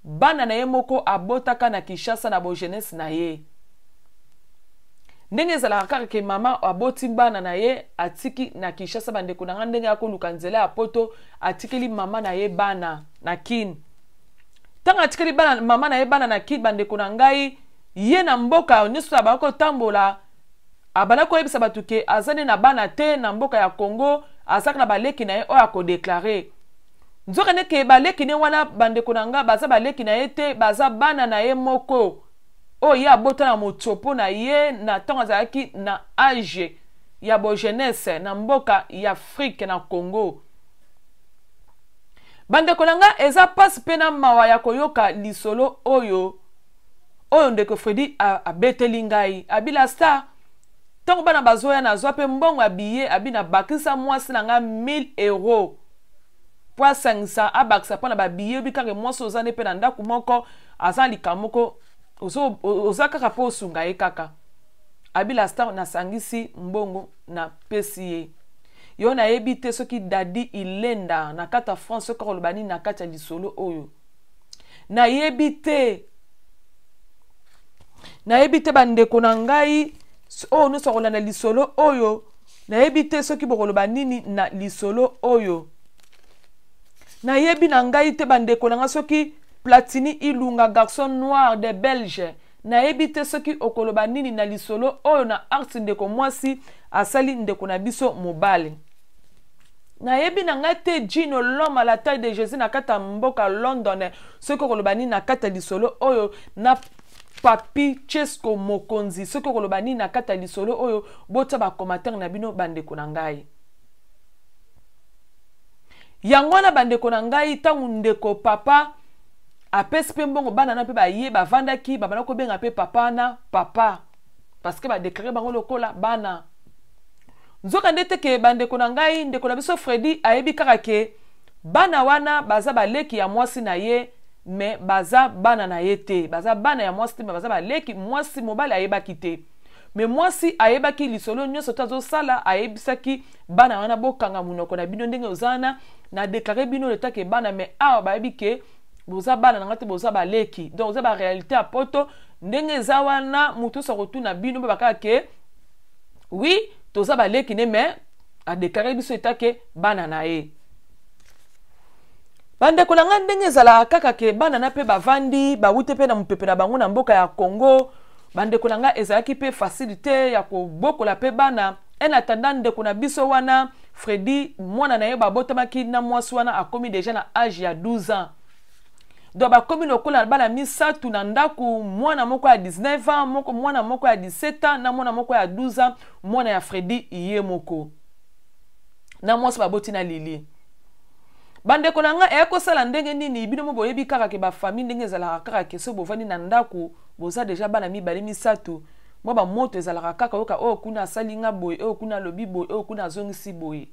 bana na ye moko abotaka na Kinshasa na bo jeunesse na ye. Ndenge ezalaka kaka ke mama aboti bana na ye atiki na Kinshasa bandeko na nga ndenge akoluka nzela ya poto atikeli mama na ye bana na kin. Tanga atikeli bana mama na ye bana na kin bandeko na ngai ye na mboka nyonso abako tambola abana ko yebisa batuke azane na bana te na mboka ya Congo azaka na baleki na ye oyo akodeklare. Nzoka neke baleki ne wana bandeko na nga baza baleki na ye te baza bana na ye moko oyo ye abota na motopo na ye na ntango azalaki na age ya bo jeunesse na mboka ya Afrique na Congo. Bandeko na nga eza pasi pe na mawa ya koyoka lisolo oyo ndeko Fredi abeteli ngai abila star ntango bana bazoya nazwa pe mbongo ya billet abina bakisa mwasi na nga 1000 euros poa sangisa abakisa pona ba billet bikake mwasi ozane pe na ndaku moko aza lika moko oza kaka po osunga ye kaka abila star na sangisi mbongo na pesi ye yo na yebi te soki dadi ilenda na kata France soki kolobani na kata lisolo oyo na yebi te bandeko na ngai oyo nyonso kolanda lisolo oyo nayebi te soki bokoloba nini na lisolo oyo nayebi na ngai te bandeko na nga soki Platini Ilunga garçon noir de Belge nayebi te soki okoloba nini na lisolo oyo na arte ndeko mwasi asali ndeko na biso mobale nayebi na ngai te Gino l'homme à la taille de Jésus na kata mboka London soki okoloba nini na kata lisolo oyo na Papi Chesco Mokonzi soki okoloba nini na kata lisolo oyo bota ba commentaire na bino bandeko na ngai. Yango na bandeko na ngai tangu ndeko papa apesi pe mbongo bana na pe ba ye ba vandaki ba bana ko benga pe papa na papa parce que ba déclarer bango lokola bana. Nzoka ndete ke bandeko na ngai ndeko na biso Fredi ayebi kaka ke bana wana baza baleki ya mwasi na ye mais baza bana na ye te baza bana ya mwasi te mais baza baleki mwasi mobali ayebaki te mais mwasi ayebaki lisolo nyonso tazo sala ayebisaki bana wana bokanga munoko na bino ndenge ozana na déclarer bino le take bana mais awa bayebi ke boza bana na ngate boza baleki donc oza ba réalité a poto ndenge za wana mutu so rotuna bino bakaka ke oui toza baleki ne mais a déclarer biso etake bana na ye. Bandeko na nga ndenge ezala kaka ke bana na pe bavandi bawute pe na mupepe na bango na mboka ya Congo bandeko na nga ezalaki pe facilité ya kobokola pe bana en attendant ndeko na biso wana Fredi mwana na ye babotamaki na mwasi wana akomi déjà na âge ya 12 ans donc bakomi lokola bana misatu na ndaku mwana moko ya 19 ans mwana moko ya 17 ans na mwana moko ya 12 ans mwana ya Fredi ye moko na mwasi baboti na Lili. Bandeko na nga ekosala ndenge nini bino mo boyebi kaka ke ba famille ndenge ezalaka kaka ke so bovandi na ndaku boza déjà bana mibale misatu mo ba moto ezalaka kaka yoka o kuna salinga boy o kuna lobi boy o kuna zongisi boy.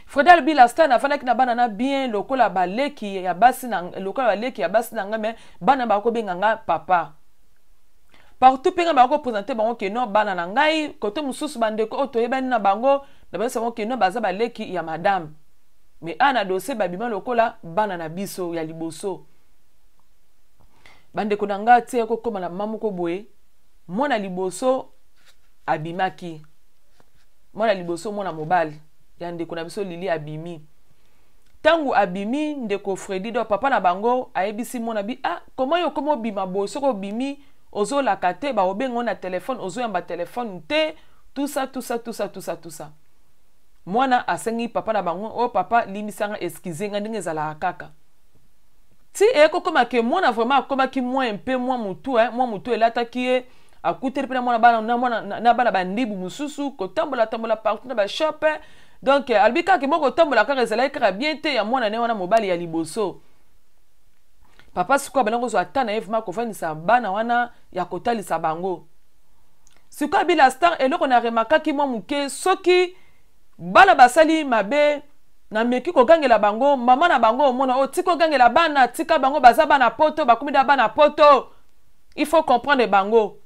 Fredel Bilasta na fana kina bana na bien lokola baleki ya basi na lokola baleki ya basi na nga me bana ba ko benga nga papa partout penga ba ko présenter bango ke non bana na ngai côté mususu bandeko o toyebani na bango na ba savon ke non baza ba leki ya madame mais ana dossier babima lokola bana na biso ya liboso bandeko na nga tie ko koma na mamu ko boye mona liboso abimaki mona liboso mona mobali ya ndeko na biso Lili abimi tangu abimi ndeko Freddy do papa na bango ayebisi mona bi comment yo komo bima boye soko bimi ozo la kate ba obengo na téléphone ozo yamba téléphone te tout ça mwana asengi papa na bango o papa limisanga excuse nga ndenge zala kaka ti koma ke mwana vraiment akoma ki moi un peu moi mutu elata ki akuteri pe na mwana bana na bana bandibu mususu ko tambola partout na ba shop donc albika ke moko tambola kaka ezala kaka bien te ya mwana ne wana mobali ya liboso papa siko bango zo atana evma ko fanisa bana wana ya kotalisa bango siko bila star eloko na remaka ki mwa muke soki bana basali mabe na meki ko gangela bango mama na bango mona o tiko gangela bana tika bango baza bana poto bakumida bana poto il faut comprendre bango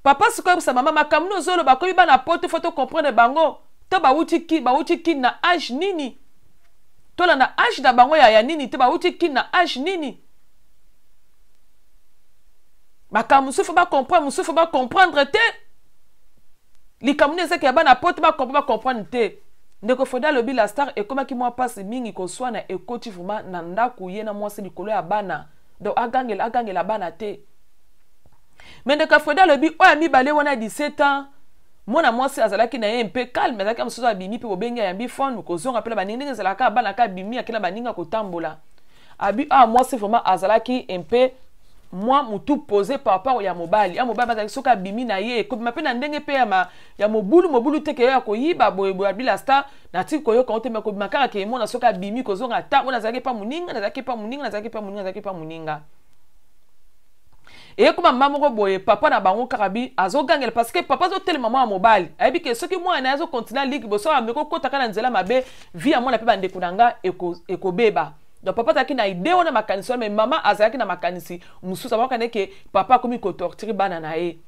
papa siko sa mama makamno zolo bakomi bana poto faut comprendre bango to bauti ki na âge nini to na âge da bango ya nini te bauti ki na âge nini makamusu faut ba comprendre te likamune zeke ya bana poto ba comprendre te ndeko foda lobi la star ekomaki mwa pasi mingi koswana ekoti vuma na ndaku ye na mwasi likolo ya bana do agangela bana te mais ndeko foda lobi oya mibale wana 17 ans mwana mwasi azalaki na ye mpe calme azalaki mosusu abimi mpe bobengi ayambi fone kozonga pela baninga ndenge ezalaka bana ka bimi akela baninga kotambola abi mwasi vraiment azalaki mpe moi mutu posé par rapport ya mobali mobali bazali soka bimi na ye ko mapena ndenge pe ya mobulu teke ya koyiba boye bila star na ti koyo ko te mako makaka ke mona soka bimi ko zonga ta ona zaki pa muninga et comme maman ko boye papa na bango karabi azogangela parce que papa zo tele maman mobali ayebi ke soki moi na zo continue ligue bo so ameko kota kana nzela mabe via mona pe bande kunanga eko beba. Donc papa taki na idée wana makanisi mais maman azaki na makanisi mususu abakane ke papa komi ko torturer bana na ye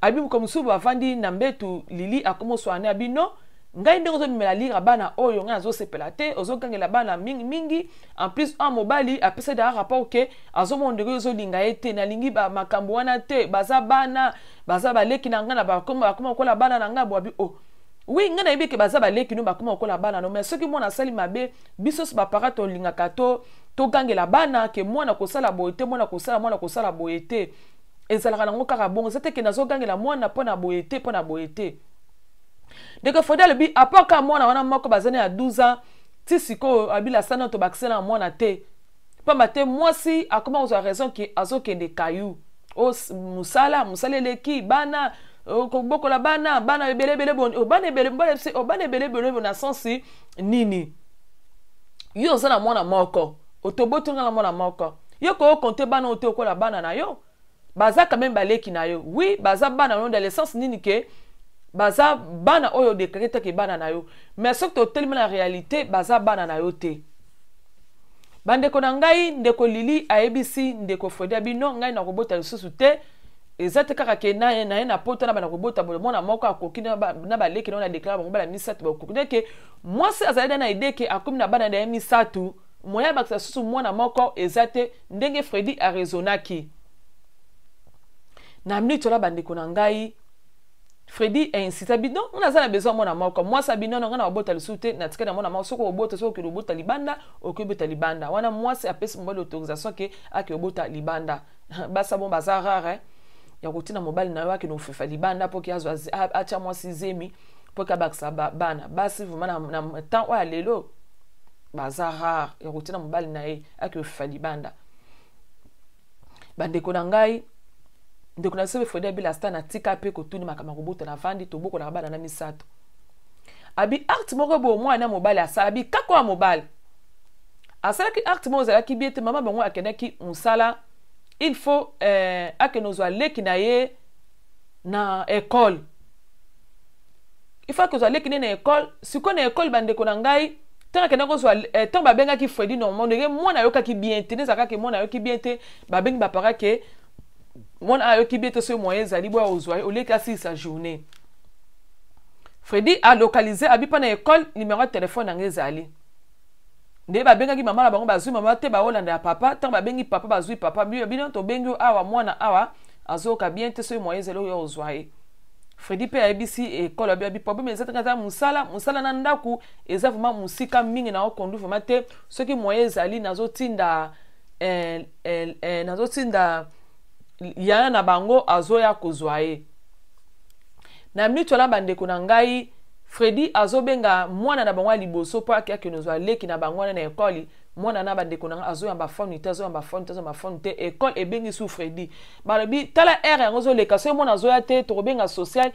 abi ko mususu bavandi na mbetu Lili akomo soane abi no ngai ndenge zo mimela lira bana oyo nga zo sepela te ozo gangela bana mingi en plus mobali apesa da rapport ke azo mondego zo linga ete na lingi ba makambo wana te baza bana baza baleki na nga na bakoma kola bana na nga bo abi oui nga na yebike baza baleki no bakoma kola bana no mais soki mwana sali mabe biso ba parato linga kato to gangela bana ke mwana kosala boyete mwana kosala boyete ezalaka nango kaka bongo zete ke nazo gangela mwana pona boyete deko foda le bi apart ka mwana wana moko bazane ya 12 ans ti siko abila sana to baksena mwana te pamba te mwasi akoma ozo raison ki azokende kayu o musala leki bana ko la bana ebele bon bana ebele na sensi nini yo zana mwana moko otoboto na mwana moko yo ko compter bana oto ko la bana na yo baza quand même baleki na yo oui baza bana no dans le sens nini ke baza bana oyo décrété ke bana na yo mais ce que tellement la réalité baza bana na yo te bandeko na ngai ndeko Lili ayebisi ndeko Freddy bino ngai na kobota lisusu te ezate kaka ke na poto na bana kobota bolo mona moko akoki na baleki na déclare bango bala misatu bakoki ke mwasi azali na idée ke akomi na bana na misatu moya bakisa susu mwana moko ezate ndenge Freddy a raisonnaki na minute la bandeko na ngai Freddy incita bino on a besoin mwana moko moi sabino na ngana obota lisusu na tika na mwana moko soko obota soko ke obota libanda okobota libanda wana moi c'est apesi mobali autorisation ke ake obota libanda basa bon bazar rare ya kotina mobali na yo ake no fefa libanda po ki azo acha moi sizemi po ka baksa bana basi vraiment na temps wa lelo bazar rare ya kotina mobali na ye ake fefa libanda bandeko na ngai ndeko na sebe Freddy bila sta na tika pe ko tuni makama kobota na vandi to boko na bana na misato abi art moko bo mwana mobali asala bi kako wa mobali asala ki art mo zala ki biete mama bango akenaki musala il faut akenozo leki na ye na école il faut que zo leki na école siko na école bandeko na ngai tant que nako zo tant ba benga ki Freddy normalement ndenge mwana yoka ki bien te nezaka ke mwana yoki bien te ba bengi ba para ke mwana ayoki bie te so moyen ezali boya ozwa oleki asilisa journée. Freddy a localisé abi pa na école numéro de téléphone na ezali. Nde babengaki mama na bango bazwi mama te baolanda ya papa, tant babengi papa bazwi papa bino to bengi awa mwana awa azoka bien te so moyen ezali oyo ozwa ye. Freddy pe ABC école abi problème ezataka za musala na ndaku eza vraiment musika mingi na okondu vraiment te soki moyen ezali nazotinda ya na bango azoya kozwa ye. Na minute la bandeko na ngai Freddy azobenga mwana na bango liboso po akaki nozwa leki na bango na école mwana na bandeko na azoyamba phone te azoyamba phone te école ebengi su Freddy balobi tala ere yango zo leka so mwana azoya te to benga social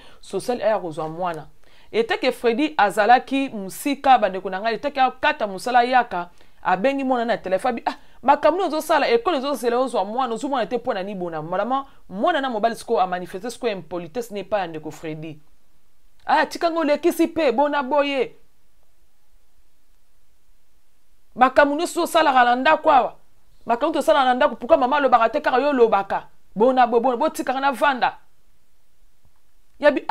ere kozwa mwana eteke Freddy azalaki musika bandeko na ngai eteke kata musala yaka abengi mwana na telefone makamno ozo sala école ozo sele ozwa mwana ozo mwana te pona ni bona malama mwana na mobile siko a manifester siko impolitesse n'est pas ndeko Freddy tikango lekisi pe bona boye makamno so sala galanda kwa makamno to sala nanda pourquoi mama lo bakate kaka yo lo baka bona botika na vanda yabi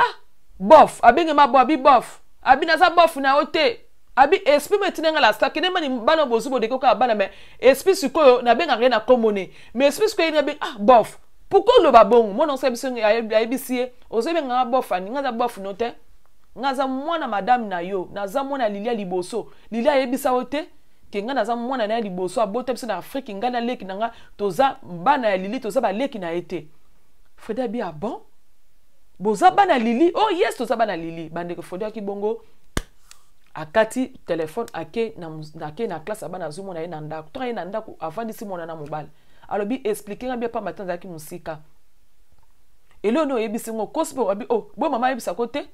bof abenge mabo abi bof abi na za bof na ote abi esprit metinenga la sta kene mani bana bozubo de koka bana me esprit sikoyo na benga rien na komone mais esprit sikoyo na be bof pourquoi lo babongo mo non sabiso ya bisie ozobe nga bof ani nga za bof note nga za mwana madame na yo na za mwana lilia liboso lilia yebisa ote ke nga na za mwana na liboso abota biso na Afrique nga na leki na nga toza bana ya lili toza ba leki na ete Freddy bi bon boza bana lili yes toza bana lili bande ko Freddy ki bongo akati téléphone ake na classe abana zumo na ina ndako to ina ndako avant disi mona na mobile alobi expliquer nga bien pa matin zaki musika elo no yebisi ngo kospo abi bo mama yebisa kote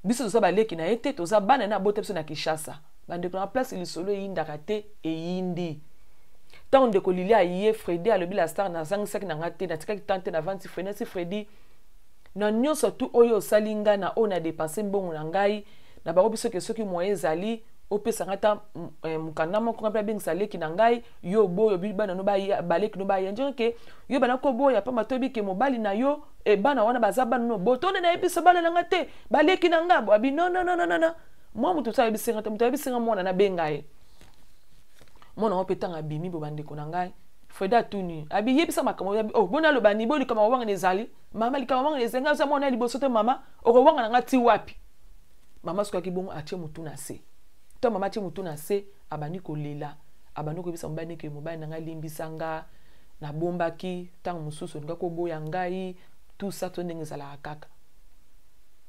biso toza baleki na ete toza bana na bote biso na Kishasa bande ko na place lisolo yindaka te eyindi tant de ko lilia ye Freddy alobi la star na zangi saki na ngate na tikaki tante na 20 Freddy na nyonso tu oyo salinga na ona dépenser mbongo na ngai na bako biso ke soki moyen ezali opesa ngata mukanda moko ngapela bengisa leki na ngai yo boyo bana no ba baleki no ba yanjo ke yo bana ko boya pa matobi ke mobali na yo bana wana bazaba no botone na ebiso bana na ngate baleki na ngabo abi no moi mutu sa ebisinga te mutu ebisinga mwana na bengaye mwana opetanga bimi bo bandeko na ngai Freddy tuni abi yebisa makamo abi bona lo bani boli kama wanga nezali mama likama wanga nezenga za mwana liboso te mama okowanga na ngati wapi mama suka ki bongo atie mutu na se to mama atie mutu na se abani kolela abani ko bisa mbani ke mobali na limbisanga na bombaki tang mususu ngako boya ngai tout ça to ndenge zala kaka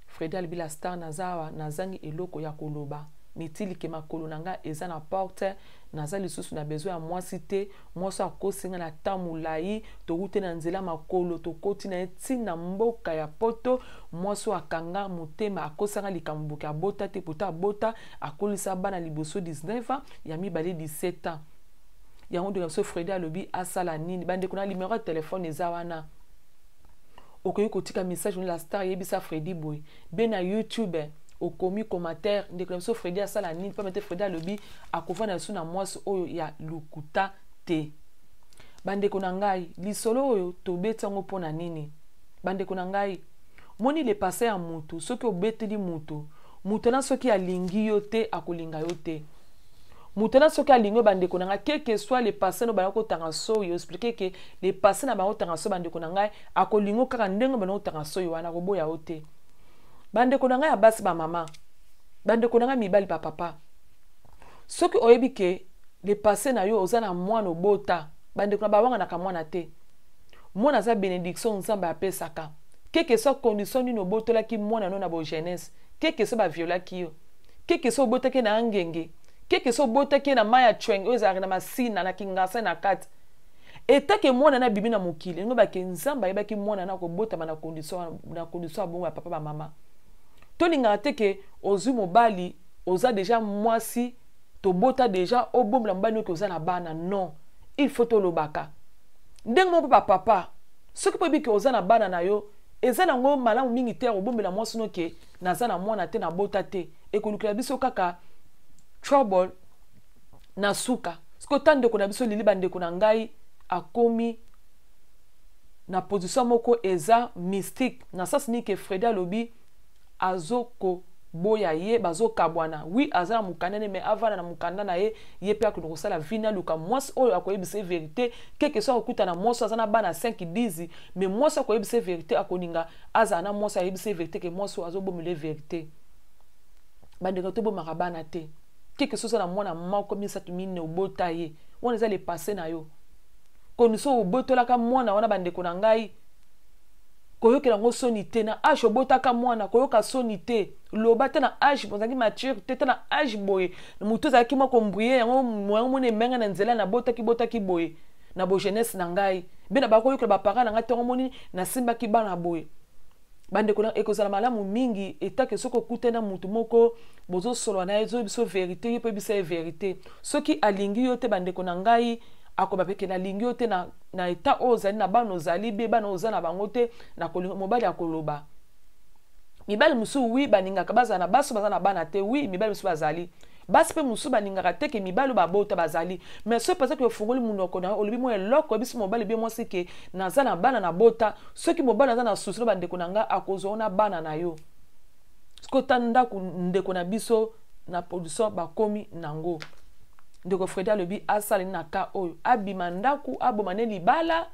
Freddy albila star na zawa na zangi eloko ya koloba mitili ke makolo nanga eza na porte naza lisusu na besoin ya mwasi te mwasi akosinga na tamulai tokute na nzela makolo tokoti na etina mboka ya poto mwasi akanga motema akosanga likambo ya bota te pota bota akolisa bana liboso 19 ans ya mibale 17 ans yango de so Freddy alobi asala nini bande kuna numéro de téléphone eza wana okoyi kotika message la star yebisa Freddy boy be na YouTube okomi commentaire ndeko Freddy asala nini pa mete Freddy alobi akovana su na mwasi oyo ya lukuta te bandeko na ngai lisolo oyo tobetango pona nini bandeko na ngai moni le passé ya mutu soki obeteli mutu na soki alingi yo te akolinga yo te mutu na soki alingi bandeko na ngai que soit le passé no banako tanga so yo expliquer que le passé na banako tanga so bandeko na ngai akolingo kaka ndengo banako tanga so yo wana koboya yo te bandeko na ngai ya basi ba mama bandeko na ngai mibali pa papa soki oyebi ke le passé na yo oza na mwana obota bandeko na bawanga na kamwana te mwana za bénédiction nzambe apesaka que soit condition nino botolaki mwana no na bo jeunesse que soit ba violaki yo que soit botaki na ngenge que soit botaki na maya chweng oza na masina na kingasa na kati etake mwana na bibi na mokili ngo ba ke nzambe ayebaki mwana na ko bota na condition bongo ya papa ba mama tolinga te ke ozu mobali oza déjà mwasi to bota déjà obomla mbani ko oza na bana non il faut to lobaka ndenge mo papa soki po biki oza na bana na yo eza na ngo malamu mingi te obombela mwasi no ke naza na mwana te na bota te ekolukela biso kaka trouble na suka siko tande ko na biso lili bande ko na ngai akomi na position moko eza mystique na sens ni ke Fredi alobi azoko boya ye bazo kabwana oui azana mukandane mais avana na mukanda na ye ye pe akulu sala vina luka mwasi oyo akoyebisa vérité quelque soit okuta na mwasi azana bana 5 10 mais mwasi akoyebisa vérité akoninga azana mwasi ayebisa vérité ke mwasi azobomile vérité bandeko to bomaka bana te quelque soit na mwana moko misatu mine obota ye wana eza le passé na yo koniso obotolaka mwana wana bandeko na ngai koyokela ngo soni te na age obotaka mwana koyoka soni te loba te na age bozaki mature te na age boye mutu azalaki moko mbrouye yango mwana emenga na nzela na botaki boye na bo jeunesse na ngai be na bakoyokela bapara na ngai ntongo moni nasimbaki bana boye bandeko na ekozala malamu mingi etake soki okute na mutu moko bozosolola na ye ezoyebiso vérité ye mpo yebisa ye vérité soki alingi yo te bandeko na ngai akoba peke na lingi yo te na eta oyo ozali na bana ozali be bana oza na bango te na mobali akoloba mibali mosusu wi baningaka bazala na basi baza na bana te wi mibali mosusu bazali basi mpe mosusu baningaka te ke mibali babota bazali mais soki mpezaki ofungoli munoko na olobi mwa eloko oyebisi mobali bie mwasi ke naza na bana na bota soki mobali aza na susi no bandeko na nga akozwa ona bana na yo soki ota ndako ndeko na biso na production bakomi nango ndeko Fredi alobi asali na ka oyo abima ndaku aboma ne libala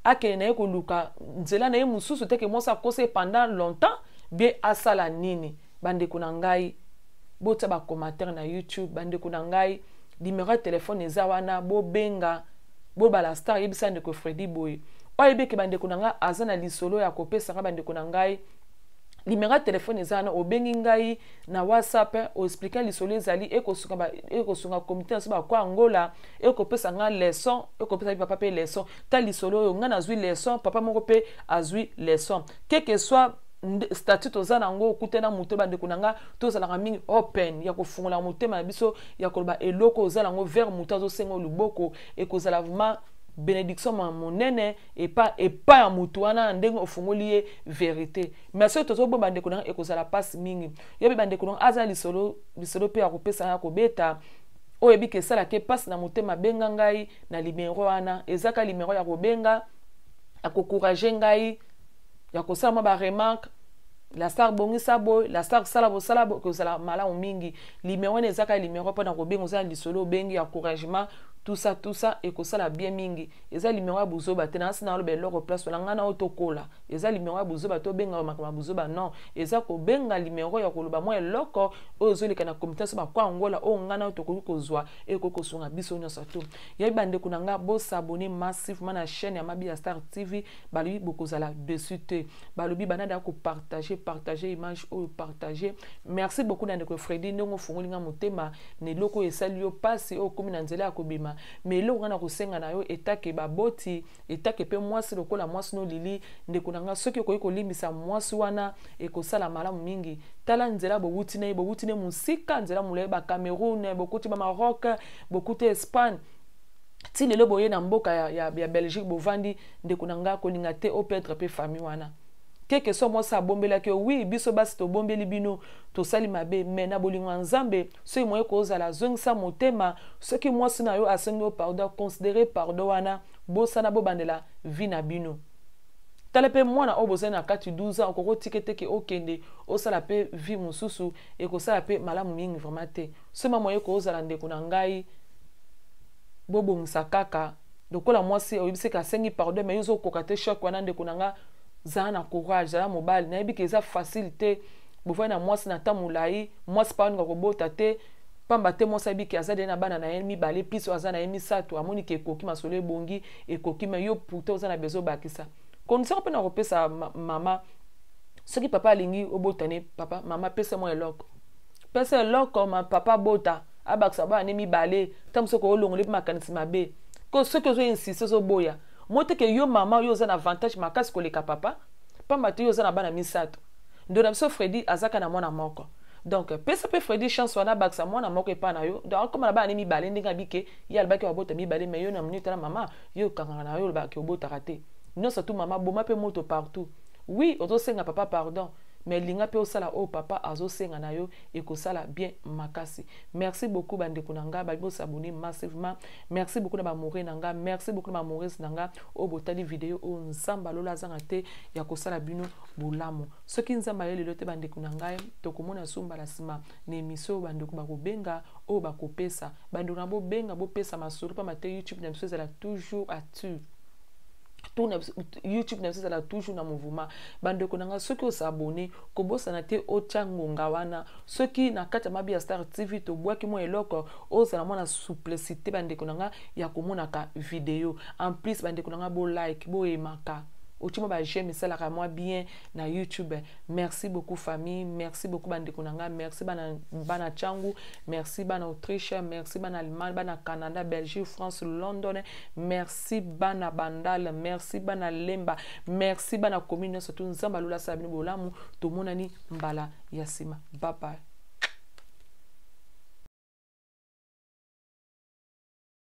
akene na ye koluka nzela na ye mosusu te ke mwasi akose pendant longtemps bien asala nini bandeko na ngai bota ba commentaire na YouTube bandeko na ngai numéro ya téléphone eza wana bobenga bobala star yebisa ndeko Fredi boye oyebeke bandeko na ngai aza na lisolo ya kopesaka bandeko na ngai numéro ya téléphone eza wana obengi ngai na WhatsApp oexplike lisolo ezali ekosunga comité na so bakwa Angola ekopesa nga leçon ekopesa papa pe leçon ta lisolo oyo nga nazwi leçon papa moko pe azwi leçon quelque soit statut toza nango okute na moto bandeko na nga tozalaka mingi open ya kofungola motema na biso ya koloba eloko ozala yango vers moto azosenga luboko ekozala vraiment bénédiction monene epa ya mutu wana ndenge ofungoli ye vérité mais soki tozobomba bandeko na nga ekozala pasi mingi yo mpe bandeko na nga aza lisolo mpe ya kopesa ya kobeta oyo ebiki esalaki pasi na motema benga ngai na limero wana ezaka limero ya kobenga ya kokourage ngai ya kosala mwa baremarque la star bongisa boy la star sala bosala kozala malamu mingi limero wana ezaka limero mpona kobenga oza na lisolo obengi ya encouragement tout ça et que ça la bien mingi eza limero ya buzoba te na sina lobe loko place la ngana otokola eza limero ya buzoba to benga makama buzoba non eza ko benga limero ya koloba mo eloko ozoleka na comité so ba kwa Angola o ngana otokoki kozwa e ko kosunga biso nyonso to ya bande kunanga bo s'abonner massivement na chaîne ya Mabia Star TV balobi bokozala dessus te balobi banada ko partager image ou partager merci beaucoup na ndeko Fredi ndongo fungolinga motema ne loko esali yo pasi o komi na nzela ya kobima mais lo ngana kosenga na yo etake baboti etake pe mwasi lokola mwasi no lili ndeko nanga soki okoki kolimbisa mwasi wana ekosala malamu mingi tala nzela bobuti ne musika nzela mulaye ba Cameroun bokuti ba Maroc bokuti Espagne ti lelo boye na mboka ya Belgique bovandi ndeko nanga kolinga te o peut-être pe famille wana quelque soit moi ça bombela que oui biso basi to bombeli bino to sali mabe mais na bolingo nzambe so moye ko zala zongisa motema ce qui moi sina yo asengo pardon considérer pardon wana bo sana bo bandela vi na bino talepe mwana obozana kati 12 ans okoko tikete ke okende osala pe vi mususu e ko sala pe malamu mingi vraiment te so moye ko zala ndeko na ngai bobo msakaka dokola mwasi oyibise ka sengi pardon mais yozo kokate choc wana ndeko na nga zana courage zana mobile na yebiki eza facilité bovoi na mwasi na tamulai mwasi pa nga kobota te pamba te mwasi yebiki azade na bana na ye mibale plus aza na ye misato amoni ke ekoki masolo ebongi ekoki me yo puto oza na bezo bakisa condition pe na kopesa mama soki papa alingi obotane papa mama pesa mo eloko ma papa bota abakisa ba ne mibale tamso ko olongole makanisi mabe ko soki ozo insiste zo boya mote ke yo mama yo za na avantage makasi koleka papa pamba te yo za na bana misato ndo na biso Fredi azaka na mwana moko donc pesa pe Fredi chance wana baksa mwana moko epa na yo donc comme na bana mibale ndinga bike ya albaki wabota mibale mais yo na minute na mama yo kangana na yo baki obota raté non surtout mama boma pe moto partout oui ozo senga papa pardon mais linga pe osala o papa azosenga na yo ekosala bien makasi. Merci beaucoup bandeko nanga balibo s'abonner massivement. Merci beaucoup na ba mouré nanga, merci beaucoup na ba moureuse nanga o botali vidéo o nzamba lola zanga te ya kosala bino bolamu. Soki nzamba lelo te bandeko nanga tokomona sumba la sima na émission bandeko bakobenga o bakopesa bandeko na bo benga bo pesa masolo pa mate YouTube na biso ezala toujours active. YouTube na biso toujours na mouvement bandeko nanga soki osabone kobosana te otia ngonga wana soki na kati ya mabi ya Star TV to bwaki mo eloko ozala mona simplicité bandeko nanga ya komonaka video en plus bandeko nanga bo like bo emaka Ochimo ba j'aime ça la moi bien na YouTube. Merci beaucoup famille, merci beaucoup bandeko nanga, merci bana Changu, merci bana Autriche, merci bana Allemagne, bana Canada, Belgique, France, London, merci bana Bandal, merci bana Lemba, merci bana commune surtout nzamba lula sabini bolamu to monani mbala yasima. Bye bye.